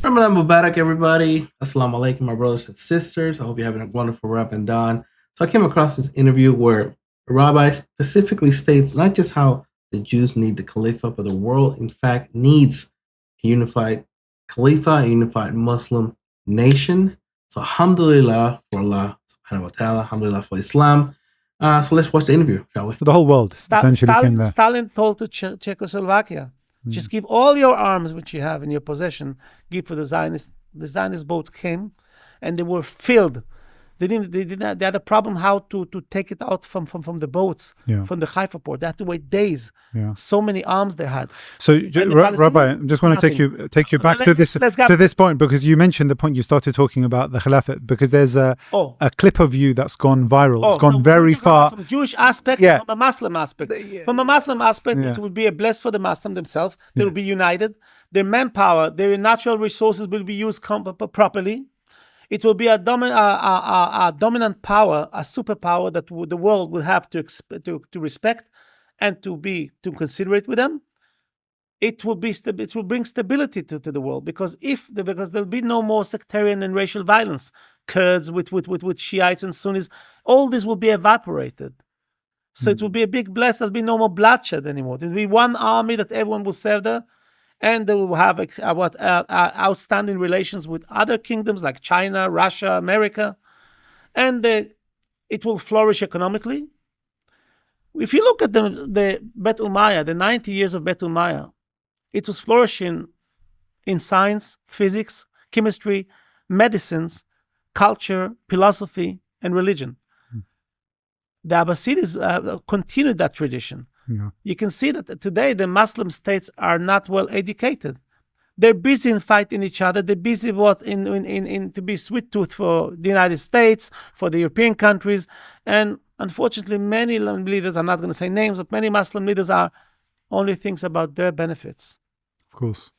Ramadan Mubarak, everybody. Assalamu alaikum, my brothers and sisters. I hope you're having a wonderful Ramadan. So I came across this interview where a rabbi specifically states not just how the Jews need the Khalifa, but the world, in fact, needs a unified Khalifa, a unified Muslim nation. So alhamdulillah for Allah subhanahu wa ta'ala, alhamdulillah for Islam. So let's watch the interview, shall we? The whole world essentially came there. Stalin told to Czechoslovakia, just give all your arms which you have in your possession, give for the Zionists. The Zionist boats came, and they were filled. They had a problem how to take it out from the boats, from the Haifa port. They had to wait days. So many arms they had. So, Rabbi, I just want to take you back to this point, because you mentioned the point you started talking about the Khilafat, because there's a clip of you that's gone viral. It's gone very far. From a Jewish aspect, from a Muslim aspect. From a Muslim aspect, it would be a bless for the Muslim themselves. They will be united. Their manpower, their natural resources will be used properly. It will be a dominant power, a superpower that the world will have to respect and to considerate with them. It will bring stability to the world, because there'll be no more sectarian and racial violence, Kurds with Shiites and Sunnis. All this will be evaporated. So it will be a big bless. There'll be no more bloodshed anymore. There'll be one army that everyone will serve there. And they will have outstanding relations with other kingdoms like China, Russia, America. And it will flourish economically. If you look at the Bet Umayyah, the 90 years of Bet Umayyah, it was flourishing in science, physics, chemistry, medicines, culture, philosophy, and religion. The Abbasids continued that tradition. You can see that today the Muslim states are not well educated. They're busy in fighting each other. They're busy in to be sweet tooth for the United States, for the European countries. And unfortunately, many leaders, I'm not going to say names, but many Muslim leaders are only thinks about their benefits. Of course.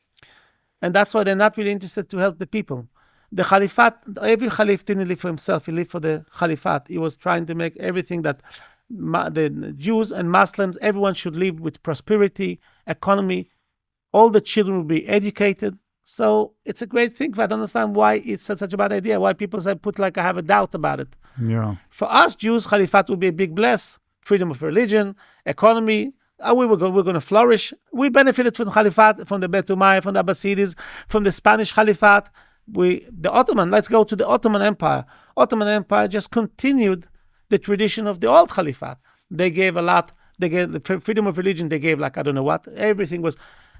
And that's why they're not really interested to help the people. The Khalifat, every Khalif didn't live for himself. He lived for the Khalifat. He was trying to make everything that the Jews and Muslims, everyone should live with prosperity, economy. All the children will be educated. So it's a great thing. I don't understand why it's such a bad idea. Why people say I have a doubt about it. Yeah. For us Jews, Khalifat will be a big bless. Freedom of religion, economy. We're going to flourish. We benefited from the Khalifat, from the Bet Umayyah, from the Abbasids, from the Spanish Khalifat. The Ottoman. Let's go to the Ottoman Empire. Ottoman Empire just continued the tradition of the old Caliphate. They gave a lot. They gave the freedom of religion. They gave I don't know what. Everything was.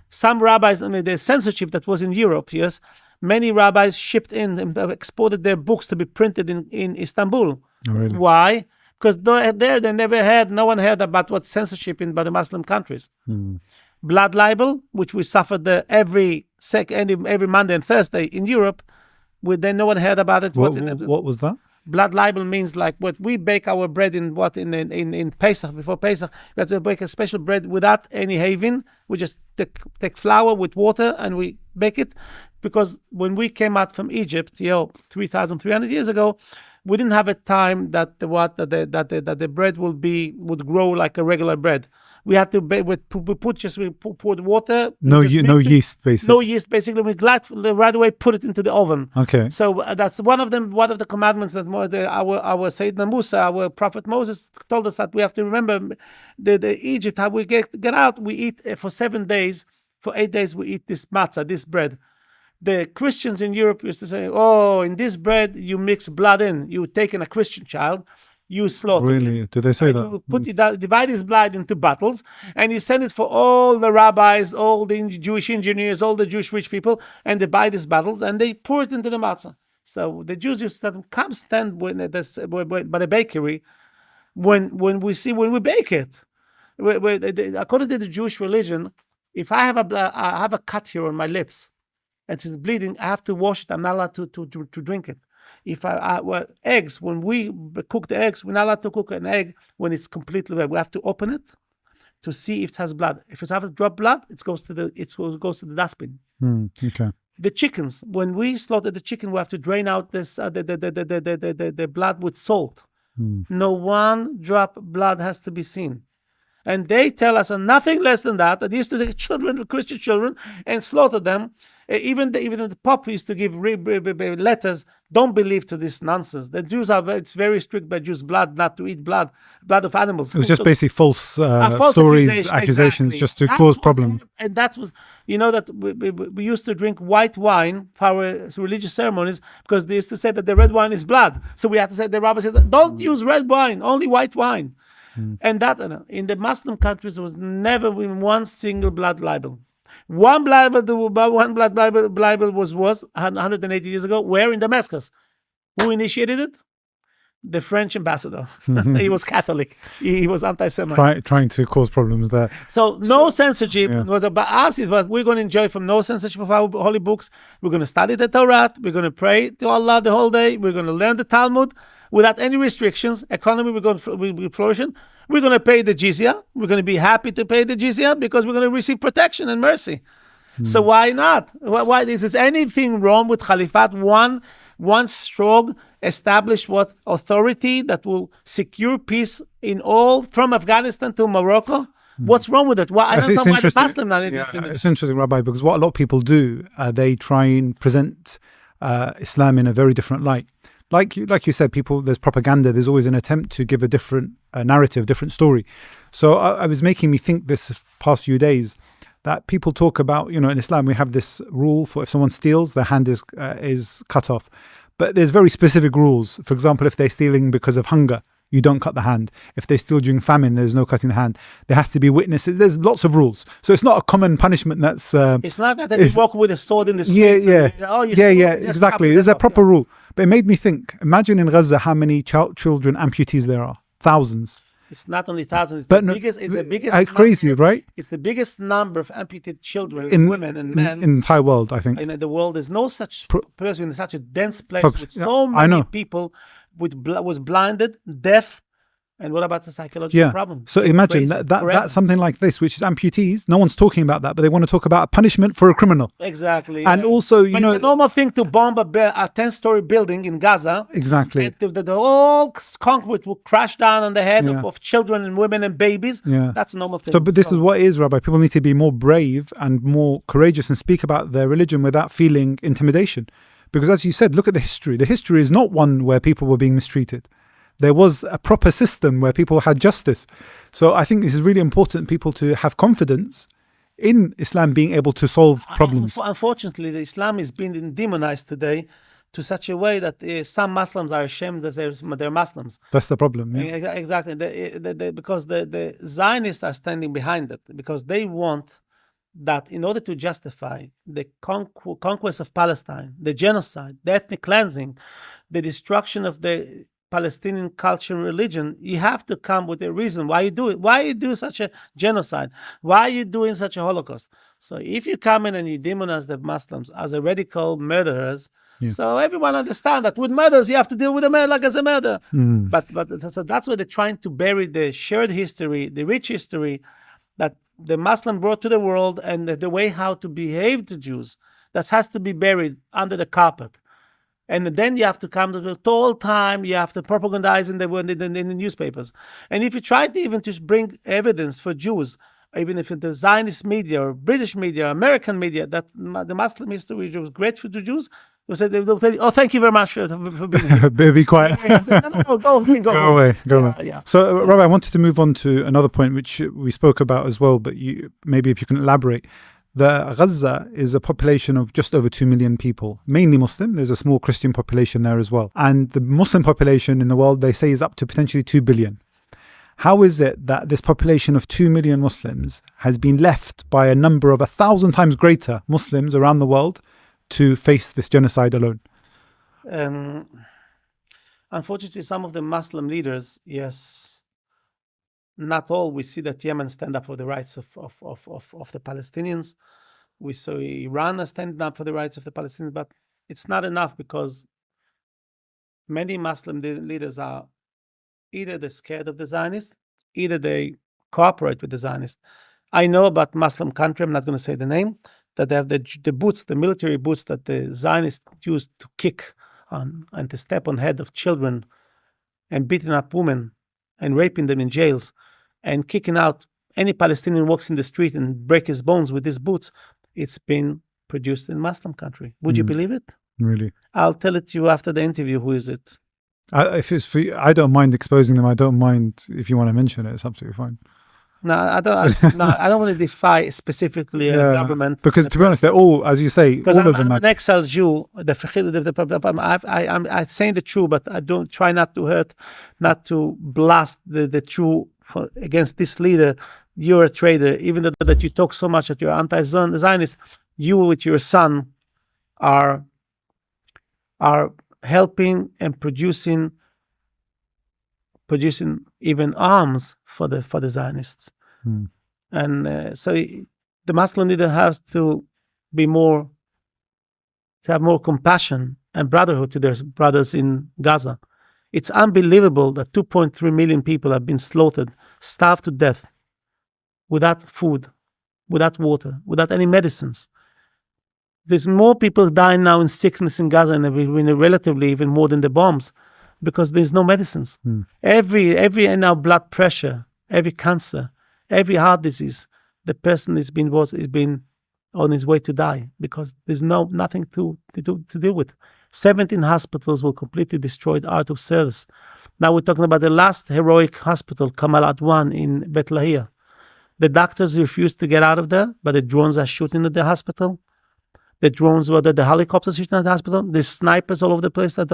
Some rabbis, the censorship that was in Europe, yes, many rabbis shipped in and exported their books to be printed in Istanbul. Oh, really? Why? Because there they never had, no one heard about what censorship in by the Muslim countries. Blood libel, which we suffered every Monday and Thursday in Europe, no one heard about it. What was that? Blood libel means what we bake our bread in Pesach, before Pesach. We have to bake a special bread without any having. We just take flour with water and we bake it, because when we came out from Egypt, 3,300 years ago, we didn't have a time that the bread would grow like a regular bread. We had to poured water. No yeast, basically. No yeast, basically. We right away put it into the oven. Okay. So that's one of the commandments that our Sayyidina Musa, our Prophet Moses, told us that we have to remember the Egypt, how we get out. We eat for 7 days. For 8 days, we eat this matzah, this bread. The Christians in Europe used to say, in this bread, you mix blood in. You take in a Christian child, you slaughter. Really? Do they say that? You divide his blood into bottles, and you send it for all the rabbis, all the Jewish engineers, all the Jewish rich people, and they buy these bottles, and they pour it into the matzah. So the Jews used to come stand by the bakery when we bake it. According to the Jewish religion, if I have a cut here on my lips, and it's bleeding, I have to wash it. I'm not allowed to drink it. If eggs, when we cook the eggs, we're not allowed to cook an egg when it's completely red. We have to open it to see if it has blood. If it has drop blood, it goes to the dustbin. Okay. The chickens, when we slaughter the chicken, we have to drain out this the blood with salt. No one drop blood has to be seen. And they tell us nothing less than that. They used to take children, Christian children, and slaughter them. Even the Pope used to give letters. Don't believe to this nonsense. The Jews it's very strict by Jews' blood, not to eat blood of animals. It was just basically false stories, accusations, exactly. just to cause problems. And that was, that we used to drink white wine for our religious ceremonies because they used to say that the red wine is blood. So we had to say, the rabbi says, don't use red wine, only white wine. And that in the Muslim countries there was never been one single blood libel. One blood Bible was 180 years ago. Where? In Damascus. Who initiated it? The French ambassador. He was Catholic. He was anti-Semite. Trying to cause problems there. So no censorship. What about us is what we're going to enjoy from no censorship of our holy books. We're going to study the Torah. We're going to pray to Allah the whole day. We're going to learn the Talmud without any restrictions. Economy, we'll be flourishing. We're going to pay the jizya. We're going to be happy to pay the jizya because we're going to receive protection and mercy. So why not? Why is there anything wrong with Khalifat? One strong, established authority that will secure peace in all, from Afghanistan to Morocco? What's wrong with it? I don't know why the Muslims not interested in it. It's interesting, Rabbi, because what a lot of people do, they try and present Islam in a very different light. Like you said, there's propaganda. There's always an attempt to give a different narrative, different story. So I was making me think this past few days that people talk about, in Islam, we have this rule for if someone steals, their hand is cut off. But there's very specific rules. For example, if they're stealing because of hunger, you don't cut the hand. If they steal during famine, there's no cutting the hand. There has to be witnesses. There's lots of rules. So it's not a common punishment that's... it's not that you walk with a sword in the street. Exactly. There's a proper rule. But it made me think, imagine in Gaza how many children amputees there are. Thousands. It's not only thousands. It's the biggest. Crazy, number, right? It's the biggest number of amputated children, women, and men in the entire world. I think in the world, there's no such person in such a dense place with so many people was blinded, deaf. And what about the psychological problem? So imagine that's something like this, which is amputees. No one's talking about that, but they want to talk about a punishment for a criminal. Exactly. And also, it's a normal thing to bomb a 10-story building in Gaza. Exactly. The whole concrete will crash down on the head of children and women and babies. Yeah. That's a normal thing. So, but this is what it is, Rabbi. People need to be more brave and more courageous and speak about their religion without feeling intimidation. Because as you said, look at the history. The history is not one where people were being mistreated. There was a proper system where people had justice. So I think this is really important, people to have confidence in Islam being able to solve problems. Unfortunately, the Islam is being demonized today to such a way that some Muslims are ashamed that they're Muslims. That's the problem. Yeah. Exactly. Because the Zionists are standing behind it, because they want that in order to justify the conquest of Palestine, the genocide, the ethnic cleansing, the destruction of the Palestinian culture and religion, you have to come with a reason why you do it. Why you do such a genocide? Why are you doing such a Holocaust? So if you come in and you demonize the Muslims as a radical murderers, so everyone understands that with murders you have to deal with a murder like as a murder. But so that's why they're trying to bury the shared history, the rich history that the Muslim brought to the world, and the way how to behave to Jews. That has to be buried under the carpet. And then you have to come to the whole time, you have to propagandize in the newspapers. And if you try to even to bring evidence for Jews, even if it's the Zionist media or British media, or American media, that the Muslim history was great for the Jews, they'll tell you, oh, thank you very much for being here. Be quiet. No, go away. Yeah. So, Rabbi, I wanted to move on to another point which we spoke about as well, but maybe if you can elaborate. The Gaza is a population of just over 2 million people, mainly Muslim. There's a small Christian population there as well. And the Muslim population in the world, they say, is up to potentially 2 billion. How is it that this population of 2 million Muslims has been left by a number of 1,000 times greater Muslims around the world to face this genocide alone? Unfortunately, some of the Muslim leaders, not all. We see that Yemen stand up for the rights of the Palestinians. We saw Iran standing up for the rights of the Palestinians, but it's not enough, because many Muslim leaders are either they're scared of the Zionists, either they cooperate with the Zionists. I know about Muslim country, I'm not going to say the name, that they have the boots, the military boots that the Zionists used to kick on and to step on head of children and beating up women and raping them in jails and kicking out any Palestinian walks in the street and break his bones with these boots. It's been produced in Muslim country. Would you believe it? Really? I'll tell it to you after the interview. Who is it? If it's for you, I don't mind exposing them. I don't mind if you want to mention it. It's absolutely fine. No, I don't. I don't want to defy specifically a government, because to be honest, they're all, as you say, because all of them. I'm an exiled Jew. I'm saying the truth, but I don't try not to hurt, not to blast the truth against this leader. You're a traitor, even though that you talk so much that you're anti-Zionist. You with your son are helping and producing even arms for the Zionists. And so the Muslim leader has to have more compassion and brotherhood to their brothers in Gaza. It's unbelievable that 2.3 million people have been slaughtered, starved to death, without food, without water, without any medicines. There's more people dying now in sickness in Gaza, and relatively even more than the bombs, because there's no medicines. Every now blood pressure, every cancer, every heart disease, the person has been on his way to die because there's nothing to deal with. 17 hospitals were completely destroyed, out of service. Now we're talking about the last heroic hospital, Kamal Adwan in Bet Lahia. The doctors refused to get out of there, but the drones are shooting at the hospital. The helicopters shooting at the hospital. There's snipers all over the place that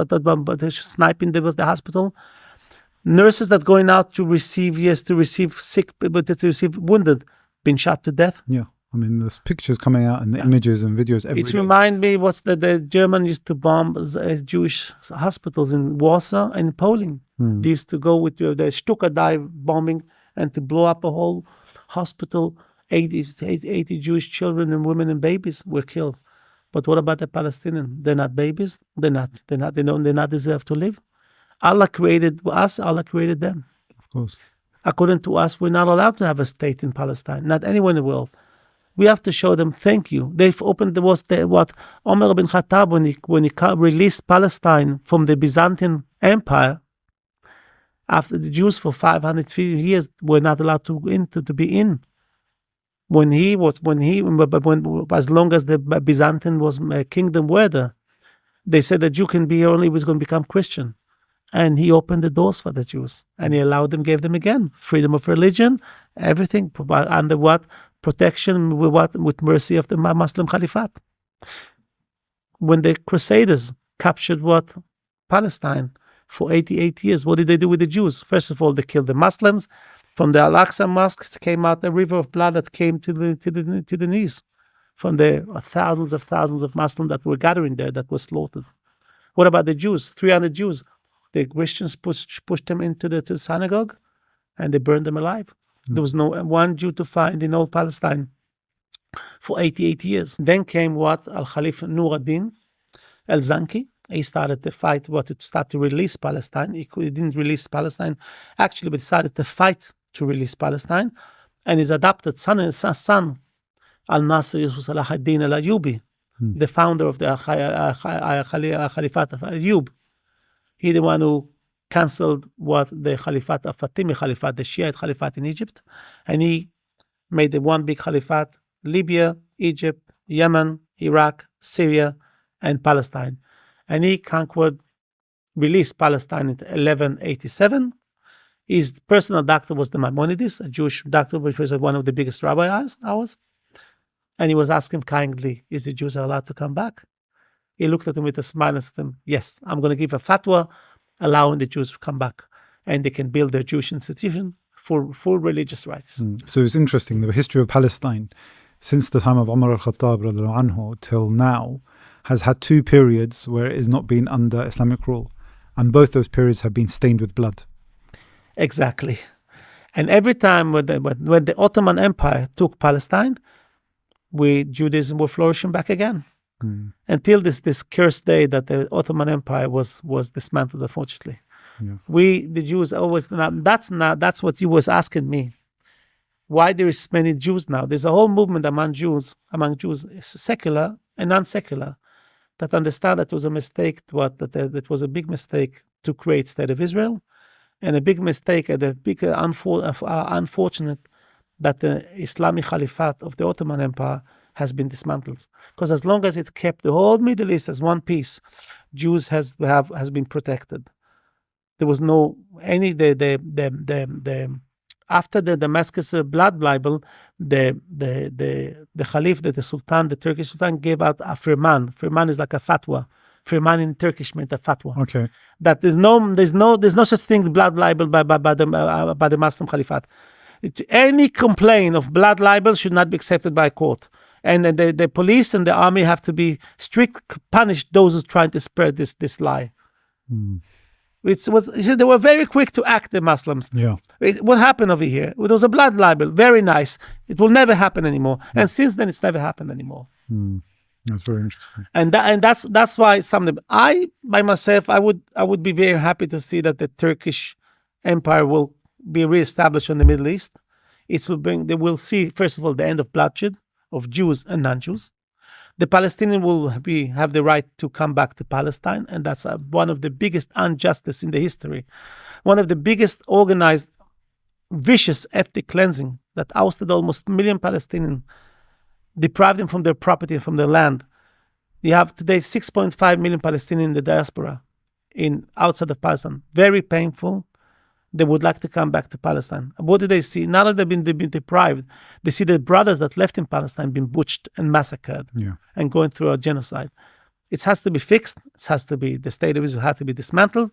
they're sniping the hospital. Nurses that going out to receive sick, but to receive wounded, been shot to death. Yeah, I mean, there's pictures coming out and the images and videos every It day. reminds me what's the German used to bomb Jewish hospitals in Warsaw and Poland. They used to go with the Stuka dive bombing and to blow up a whole hospital. 80 Jewish children and women and babies were killed. But what about the Palestinians? They're not babies. They not deserve to live. Allah created us. Allah created them. Of course. According to us, we're not allowed to have a state in Palestine. Not anywhere in the world. We have to show them thank you. They've opened what Omar ibn Khattab when he released Palestine from the Byzantine Empire. After the Jews for 550 years were not allowed to be in. As long as the Byzantine kingdom were there, they said the Jew can be here only if he's going to become Christian. And he opened the doors for the Jews, and he allowed them, gave them again freedom of religion, everything under what protection, with mercy of the Muslim Caliphate. When the Crusaders captured Palestine for 88 years, what did they do with the Jews? First of all, they killed the Muslims. From the Al-Aqsa Mosque came out a river of blood that came to the knees. From the thousands of Muslims that were gathering there that were slaughtered. What about the Jews? 300 Jews. The Christians pushed them into the synagogue, and they burned them alive. There was no one Jew to find in all Palestine for 88 years. Then came Al-Khalif Nur ad-Din al-Zanki. He started the fight, to start to release Palestine. He didn't release Palestine, actually, but he started the fight to release Palestine. And his adopted son, Al-Nasir Yusuf Salah ad-Din al-Ayyubi, the founder of the Khalifat of Ayyub. He the one who cancelled the Khalifat of Fatimi Khalifat, the Shiite Khalifat in Egypt. And he made the one big Khalifat, Libya, Egypt, Yemen, Iraq, Syria, and Palestine. And he released Palestine in 1187. His personal doctor was the Maimonides, a Jewish doctor, which was one of the biggest rabbis ours. And he was asking kindly, is the Jews allowed to come back? He looked at him with a smile and said, yes, I'm going to give a fatwa allowing the Jews to come back. And they can build their Jewish institution for full religious rights. So it's interesting, the history of Palestine, since the time of Umar al-Khattab radiallahu anhu till now, has had two periods where it has not been under Islamic rule. And both those periods have been stained with blood. Exactly. And every time when the Ottoman Empire took Palestine, Judaism were flourishing back again. Until this cursed day that the Ottoman Empire was dismantled, unfortunately. Yeah. We, the Jews, always, that's what you was asking me. Why there is many Jews now? There's a whole movement among Jews, secular and non-secular, that understand that it was a mistake, that was a big mistake to create State of Israel, and a big mistake, and a big unfortunate that the Islamic Caliphate of the Ottoman Empire has been dismantled. Because as long as it kept the whole Middle East as one piece, Jews has been protected. There was no any the after the Damascus blood libel, the Caliph, the Sultan, the Turkish Sultan gave out a firman. Firman is like a fatwa. Firman in Turkish meant a fatwa. Okay. That there's no such thing as blood libel by the Muslim Caliphate. Any complaint of blood libel should not be accepted by a court. And the police and the army have to be strict, punish those who try to spread this lie. They were very quick to act, the Muslims. Yeah. What happened over here? There was a blood libel, very nice. It will never happen anymore. And since then, it's never happened anymore. That's very interesting. And that's why I by myself, I would be very happy to see that the Turkish Empire will be reestablished in the Middle East. They will see, first of all, the end of bloodshed of Jews and non-Jews. The Palestinians will have the right to come back to Palestine, and that's one of the biggest injustice in the history. One of the biggest organized, vicious ethnic cleansing that ousted almost 1 million Palestinians, deprived them from their property and from their land. You have today 6.5 million Palestinians in the diaspora, outside of Palestine. Very painful. They would like to come back to Palestine. What do they see? Now that they've been deprived, they see the brothers that left in Palestine being butchered and massacred and going through a genocide. It has to be fixed. The state of Israel has to be dismantled.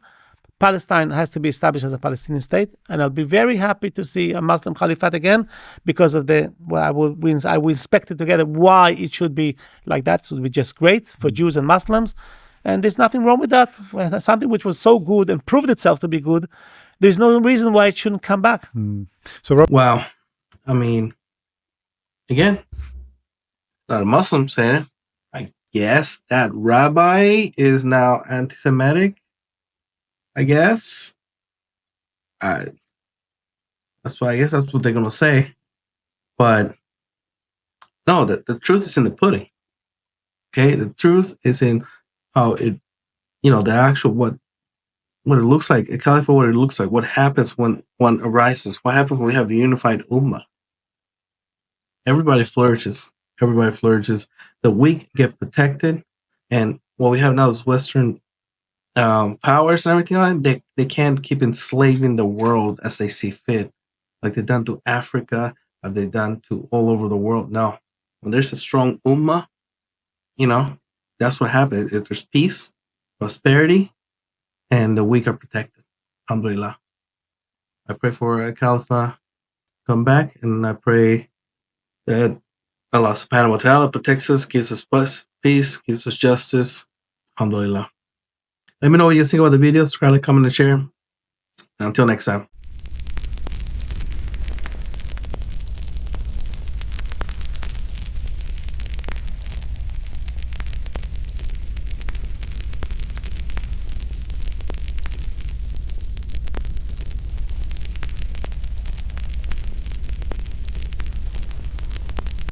Palestine has to be established as a Palestinian state. And I'll be very happy to see a Muslim caliphate again because of I will inspect it together why it should be like that. It would be just great for Jews and Muslims. And there's nothing wrong with that. Something which was so good and proved itself to be good, there's no reason why it shouldn't come back. So, wow. I mean, again, not a Muslim saying it. I guess that rabbi is now anti-Semitic. I guess. I guess that's what they're going to say. But no, the truth is in the pudding. Okay? The truth is in how it, the actual, what it looks like, a caliphate, what it looks like, what happens when one arises, what happens when we have a unified ummah. Everybody flourishes. The weak get protected. And what we have now is Western powers and everything on it. They can't keep enslaving the world as they see fit. Like they've done to Africa, have they done to all over the world? No. When there's a strong ummah, that's what happens. If there's peace, prosperity, and the weak are protected. Alhamdulillah. I pray for a Caliphate come back, and I pray that Allah subhanahu wa ta'ala protects us, gives us peace, gives us justice. Alhamdulillah. Let me know what you think about the video. Subscribe, like, comment, and share. And until next time.